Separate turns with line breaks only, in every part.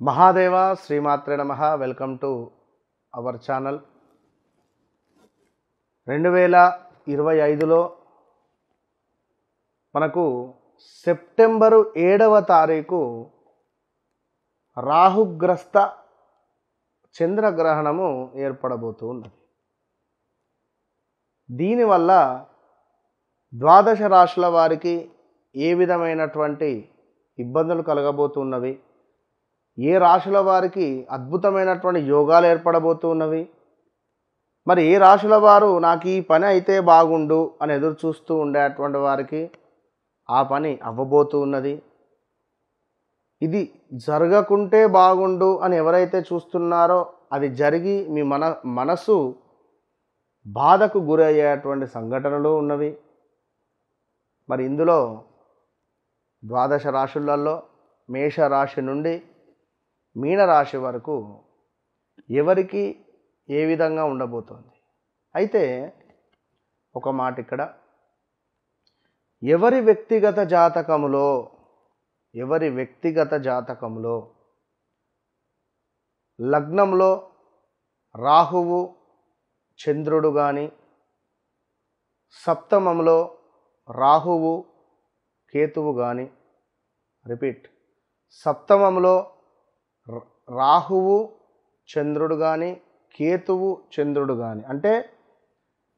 మహాదేవ శ్రీమాత్రే నమః. Welcome to our channel. 2025లో మనకు సెప్టెంబరు 7వ తారీఖు రాహుగ్రస్త చంద్రగ్రహణము ఏర్పడబోతూ ఉన్నది. దీనివల్ల ద్వాదశ రాశుల వారికి ఏ విధమైనటువంటి ఇబ్బందులు కలగబోతున్నవి, ఏ రాశుల వారికి అద్భుతమైనటువంటి యోగాలు ఏర్పడబోతున్నవి, మరి ఏ రాశుల వారు నాకు ఈ పని అయితే బాగుండు అని ఎదురు చూస్తూ ఉండేటువంటి వారికి ఆ పని అవ్వబోతూ ఉన్నది. ఇది జరగకుంటే బాగుండు అని ఎవరైతే చూస్తున్నారో అది జరిగి మీ మనసు బాధకు గురయ్యేటువంటి సంఘటనలు ఉన్నవి. మరి ఇందులో ద్వాదశ రాశులలో మేషరాశి నుండి మీనరాశి వరకు ఎవరికి ఏ విధంగా ఉండబోతోంది. అయితే ఒక మాట ఇక్కడ, ఎవరి వ్యక్తిగత జాతకములో లగ్నంలో రాహువు చంద్రుడు కానీ, సప్తమంలో రాహువు కేతువు కానీ, సప్తమంలో రాహువు చంద్రుడు కానీ, కేతువు చంద్రుడు కానీ, అంటే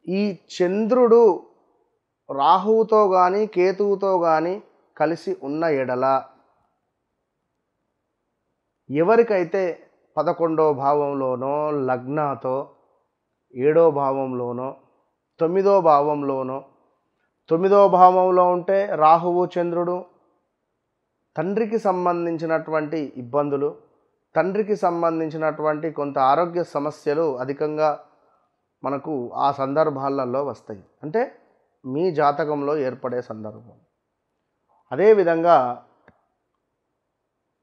ఈ చంద్రుడు రాహువుతో కానీ కేతువుతో కానీ కలిసి ఉన్న ఎడల ఎవరికైతే 11వ భావంలోనో లగ్నాతో 7వ భావంలోనో 9వ భావంలోనో, 9వ భావంలో ఉంటే రాహువు చంద్రుడు తండ్రికి సంబంధించినటువంటి ఇబ్బందులు, తండ్రికి సంబంధించినటువంటి కొంత ఆరోగ్య సమస్యలు అధికంగా మనకు ఆ సందర్భాలలో వస్తాయి. అంటే మీ జాతకంలో ఏర్పడే సందర్భం. అదేవిధంగా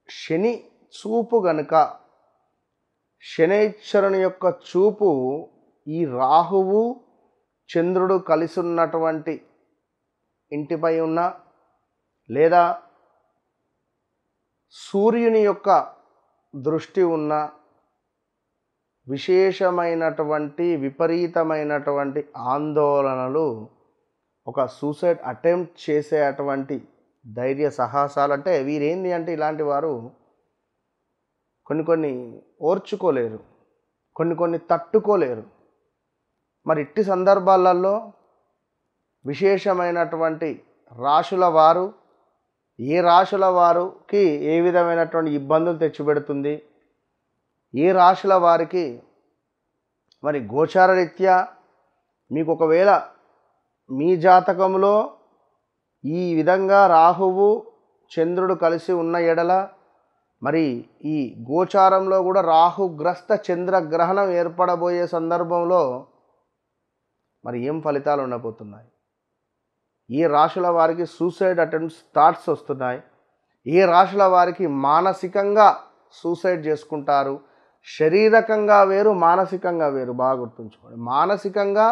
శని చూపు గనుక, శనైశ్వరుని యొక్క చూపు ఈ రాహువు చంద్రుడు కలిసి ఉన్నటువంటి ఇంటిపై ఉన్న, లేదా సూర్యుని యొక్క దృష్టి ఉన్న విశేషమైనటువంటి విపరీతమైనటువంటి ఆందోళనలు, ఒక సూసైడ్ అటెంప్ట్ చేసేటువంటి ధైర్య సాహసాలు, అంటే వీరేంది అంటే ఇలాంటి వారు కొన్ని ఓర్చుకోలేరు, కొన్ని తట్టుకోలేరు. మరి ఇట్టి సందర్భాలలో విశేషమైనటువంటి రాశుల వారు, ఏ రాశుల వారికి ఏ విధమైనటువంటి ఇబ్బందులు తెచ్చిపెడుతుంది, ఏ రాశుల వారికి మరి గోచార రీత్యా మీకు ఒకవేళ మీ జాతకంలో ఈ విధంగా రాహువు చంద్రుడు కలిసి ఉన్న ఎడల, మరి ఈ గోచారంలో కూడా రాహుగ్రస్త చంద్రగ్రహణం ఏర్పడబోయే సందర్భంలో మరి ఏం ఫలితాలు ఉండబోతున్నాయి, ఏ రాశుల వారికి సూసైడ్ అటెంప్ట్స్ థాట్స్ వస్తున్నాయి, ఏ రాశుల వారికి మానసికంగా సూసైడ్ చేసుకుంటారు. శారీరకంగా వేరు, మానసికంగా వేరు. బాగా గుర్తుంచుకోండి. మానసికంగా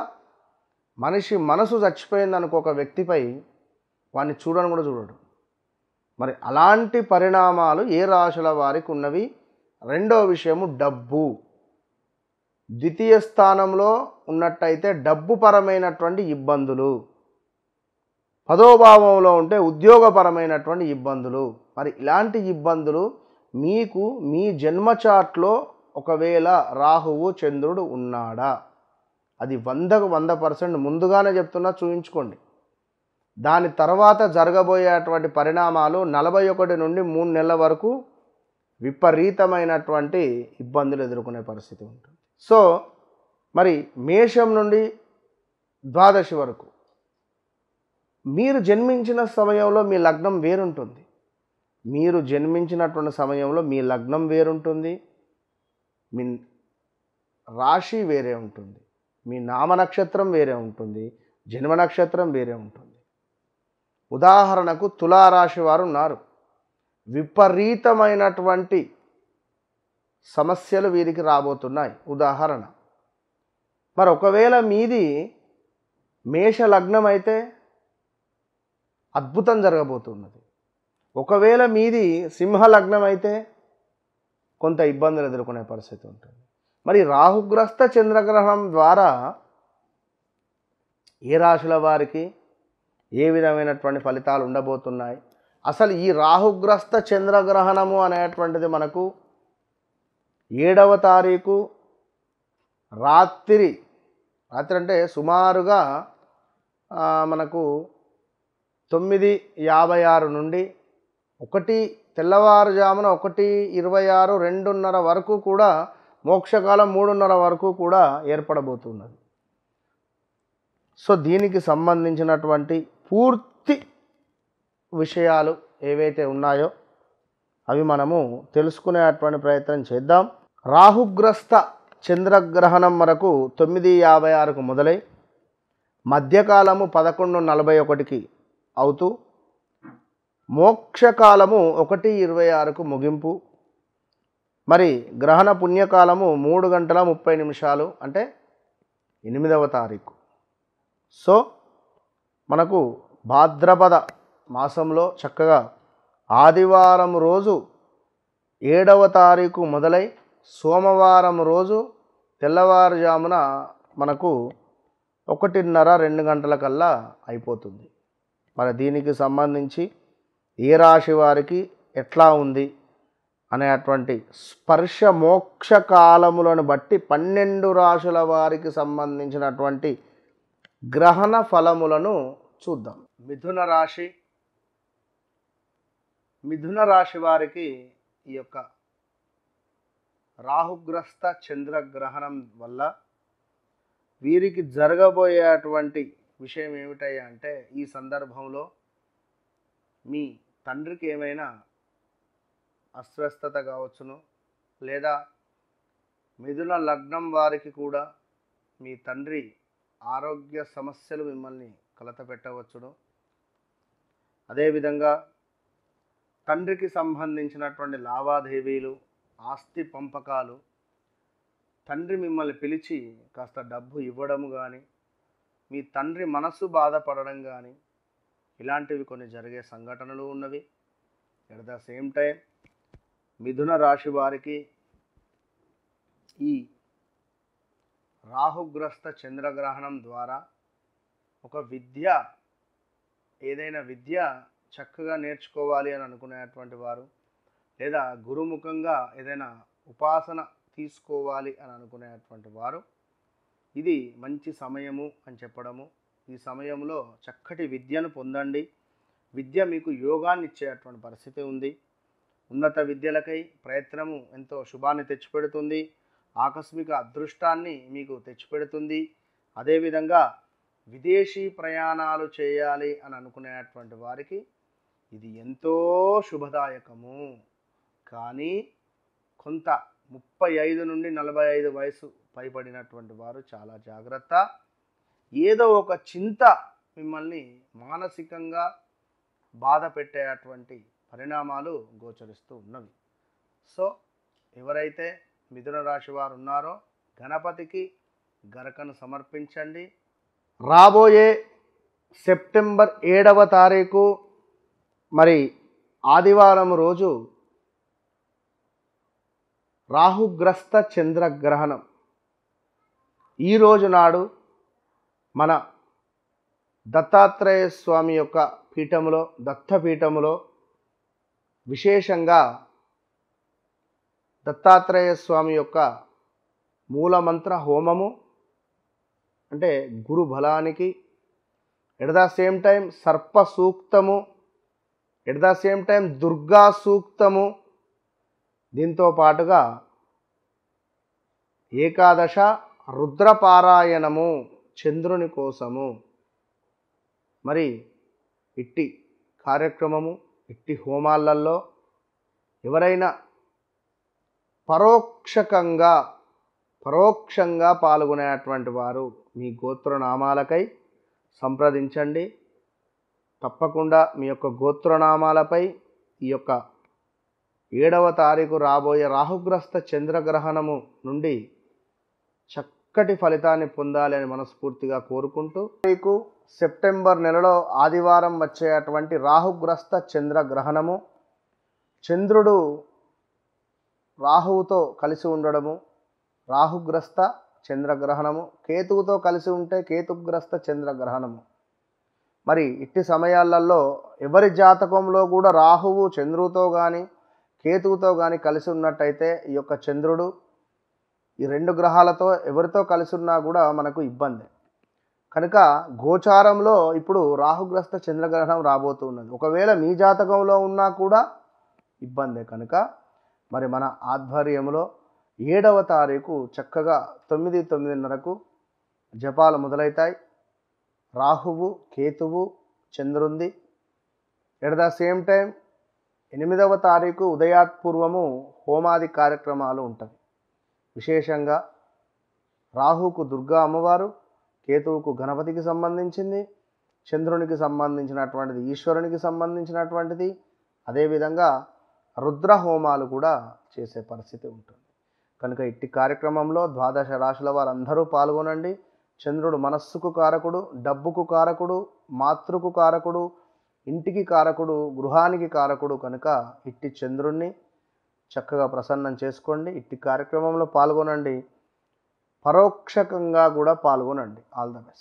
మనిషి మనసు చచ్చిపోయింది అనుకో ఒక వ్యక్తిపై, వాడిని చూడని కూడా చూడడు. మరి అలాంటి పరిణామాలు ఏ రాశుల వారికి ఉన్నవి. రెండవ విషయము డబ్బు. ద్వితీయ స్థానంలో ఉన్నట్టయితే డబ్బు పరమైనటువంటి ఇబ్బందులు, 10వ భావంలో ఉంటే ఉద్యోగపరమైనటువంటి ఇబ్బందులు. మరి ఇలాంటి ఇబ్బందులు మీకు మీ జన్మ చార్ట్లో ఒకవేళ రాహువు చంద్రుడు ఉన్నాడా, అది 100కు 100% ముందుగానే చెప్తున్నా, చూయించుకోండి. దాని తర్వాత జరగబోయేటువంటి పరిణామాలు 41 నుండి 3 నెలల వరకు విపరీతమైనటువంటి ఇబ్బందులు ఎదుర్కొనే పరిస్థితి ఉంటుంది. సో మరి మేషం నుండి ద్వాదశి వరకు మీరు జన్మించిన సమయంలో మీ లగ్నం వేరుంటుంది. మీరు జన్మించినటువంటి సమయంలో మీ లగ్నం వేరుంటుంది, మీ రాశి వేరే ఉంటుంది, మీ నామ నక్షత్రం వేరే ఉంటుంది, జన్మ నక్షత్రం వేరే ఉంటుంది. ఉదాహరణకు తులారాశి వారు ఉన్నారు. విపరీతమైనటువంటి సమస్యలు వీరికి రాబోతున్నాయి. ఉదాహరణ, మరి ఒకవేళ మీది మేష లగ్నం అయితే అద్భుతం జరగబోతున్నది. ఒకవేళ మీది సింహ లగ్నం అయితే కొంత ఇబ్బందులు ఎదుర్కొనే పరిస్థితి ఉంటుంది. మరి రాహుగ్రస్త చంద్రగ్రహణం ద్వారా ఏ రాశుల వారికి ఏ విధమైనటువంటి ఫలితాలు ఉండబోతున్నాయి? అసలు ఈ రాహుగ్రస్త చంద్రగ్రహణము అనేటువంటిది మనకు 7వ తారీఖు రాత్రి అంటే సుమారుగా మనకు 9:56 నుండి తెల్లవారుజామున 1:26 2:30 వరకు కూడా మోక్షకాలం 3:30 వరకు కూడా ఏర్పడబోతున్నది. సో దీనికి సంబంధించినటువంటి పూర్తి విషయాలు ఏవైతే ఉన్నాయో అవి మనము తెలుసుకునేటువంటి ప్రయత్నం చేద్దాం. రాహుగ్రస్త చంద్రగ్రహణం మనకు 9:56కు మొదలై మధ్యకాలము 11:41కి అవుతూ మోక్షకాలము 1:26కు ముగింపు. మరి గ్రహణ పుణ్యకాలము 3:30 అంటే 8వ తారీఖు. సో మనకు భాద్రపద మాసంలో చక్కగా ఆదివారం రోజు 7వ తారీఖు మొదలై సోమవారం రోజు తెల్లవారుజామున మనకు 1:30 2 అయిపోతుంది. మరి దీనికి సంబంధించి ఏ రాశి వారికి ఎట్లా ఉంది అనేటువంటి స్పర్శ మోక్ష కాలములను బట్టి 12 రాశుల వారికి సంబంధించినటువంటి గ్రహణ ఫలములను చూద్దాం. మిథున రాశి వారికి ఈ యొక్క రాహుగ్రస్త చంద్రగ్రహణం వల్ల వీరికి జరగబోయేటువంటి విషయం ఏమిటయ్యా అంటే, ఈ సందర్భంలో మీ తండ్రికి ఏమైనా అస్వస్థత కావచ్చును, లేదా మిథున లగ్నం వారికి కూడా మీ తండ్రి ఆరోగ్య సమస్యలు మిమ్మల్ని కలతపెట్టవచ్చును. అదేవిధంగా తండ్రికి సంబంధించినటువంటి లావాదేవీలు, ఆస్తి పంపకాలు, తండ్రి మిమ్మల్ని పిలిచి కాస్త డబ్బు ఇవ్వడం కానీ, మీ తండ్రి మనసు బాధపడడం కానీ, ఇలాంటివి కొన్ని జరిగే సంఘటనలు ఉన్నవి. ఎట్ ద సేమ్ టైం మిథున రాశి వారికి ఈ రాహుగ్రస్త చంద్రగ్రహణం ద్వారా ఒక ఏదైనా విద్య చక్కగా నేర్చుకోవాలి అని అనుకునేటువంటి వారు, లేదా గురుముఖంగా ఏదైనా ఉపాసన తీసుకోవాలి అని అనుకునేటువంటి వారు ఇది మంచి సమయము అని చెప్పడము. ఈ సమయంలో చక్కటి విద్యను పొందండి. విద్య మీకు యోగాన్ని ఇచ్చేటువంటి పరిస్థితి ఉంది. ఉన్నత విద్యలకై ప్రయత్నము ఎంతో శుభాన్ని తెచ్చిపెడుతుంది. ఆకస్మిక అదృష్టాన్ని మీకు తెచ్చిపెడుతుంది. అదేవిధంగా విదేశీ ప్రయాణాలు చేయాలి అని అనుకునేటువంటి వారికి ఇది ఎంతో శుభదాయకము. కానీ కొంత 35 నుండి 45 వయసు పైబడినటువంటి వారు చాలా జాగ్రత్త. ఏదో ఒక చింత మిమ్మల్ని మానసికంగా బాధ పెట్టేటువంటి పరిణామాలు గోచరిస్తూ ఉన్నవి. సో ఎవరైతే మిథున రాశి వారు ఉన్నారో గణపతికి గరకను సమర్పించండి. రాబోయే సెప్టెంబర్ 7వ తారీఖు మరి ఆదివారం రోజు రాహుగ్రస్త చంద్రగ్రహణం. ఈరోజు నాడు మన దత్తాత్రేయ స్వామి యొక్క పీఠములో, దత్తపీఠములో విశేషంగా దత్తాత్రేయ స్వామి యొక్క మూలమంత్ర హోమము, అంటే గురు బలానికి, ఎట్ ద సేమ్ టైం సర్ప సూక్తము, at the same time Durga సూక్తము, దీంతో పాటుగా ఏకాదశ రుద్రపారాయణము చంద్రుని కోసము. మరి ఇట్టి కార్యక్రమము, ఇట్టి హోమాలలో ఎవరైనా పరోక్షంగా పాల్గొనేటువంటి వారు మీ గోత్రనామాలకై సంప్రదించండి. తప్పకుండా మీ యొక్క గోత్రనామాలపై ఈ యొక్క 7వ తారీఖు రాబోయే రాహుగ్రస్త చంద్రగ్రహణము నుండి చక్కటి ఫలితాన్ని పొందాలి అని మనస్ఫూర్తిగా కోరుకుంటూ, మీకు సెప్టెంబర్ నెలలో ఆదివారం వచ్చేటువంటి రాహుగ్రస్త చంద్రగ్రహణము, చంద్రుడు రాహువుతో కలిసి ఉండడము, రాహుగ్రస్త చంద్రగ్రహణము, కేతువుతో కలిసి ఉంటే కేతుగ్రస్త చంద్రగ్రహణము. మరి ఇట్టి సమయాలలో ఎవరి జాతకంలో కూడా రాహువు చంద్రుడితో కానీ కేతువుతో కానీ కలిసి ఉన్నట్టయితే ఈ యొక్క చంద్రుడు ఈ రెండు గ్రహాలతో ఎవరితో కలిసి ఉన్నా కూడా మనకు ఇబ్బంది. కనుక గోచారంలో ఇప్పుడు రాహుగ్రస్త చంద్రగ్రహణం రాబోతున్నది. ఒకవేళ మీ జాతకంలో ఉన్నా కూడా ఇబ్బందే. కనుక మరి మన ఆధ్వర్యంలో 7వ తారీఖు చక్కగా 9:30కు జపాలు మొదలవుతాయి. రాహువు కేతువు చంద్రుంది. ఎట్ ద సేమ్ టైం 8వ తారీఖు ఉదయాత్పూర్వము హోమాది కార్యక్రమాలు ఉంటాయి. విశేషంగా రాహువుకు దుర్గా అమ్మవారు, కేతువుకు గణపతికి సంబంధించింది, చంద్రునికి సంబంధించినటువంటిది ఈశ్వరునికి సంబంధించినటువంటిది, అదేవిధంగా రుద్ర హోమాలు కూడా చేసే పరిస్థితి ఉంటుంది. కనుక ఇట్టి కార్యక్రమంలో 12 రాశుల వారందరూ పాల్గొనండి. చంద్రుడు మనస్సుకు కారకుడు, డబ్బుకు కారకుడు, మాతృకు కారకుడు, ఇంటికి కారకుడు, గృహానికి కారకుడు. కనుక ఇట్టి చంద్రుణ్ణి చక్కగా ప్రసన్నం చేసుకోండి. ఇట్టి కార్యక్రమంలో పాల్గొనండి. పరోక్షకంగా కూడా పాల్గొనండి. All the best.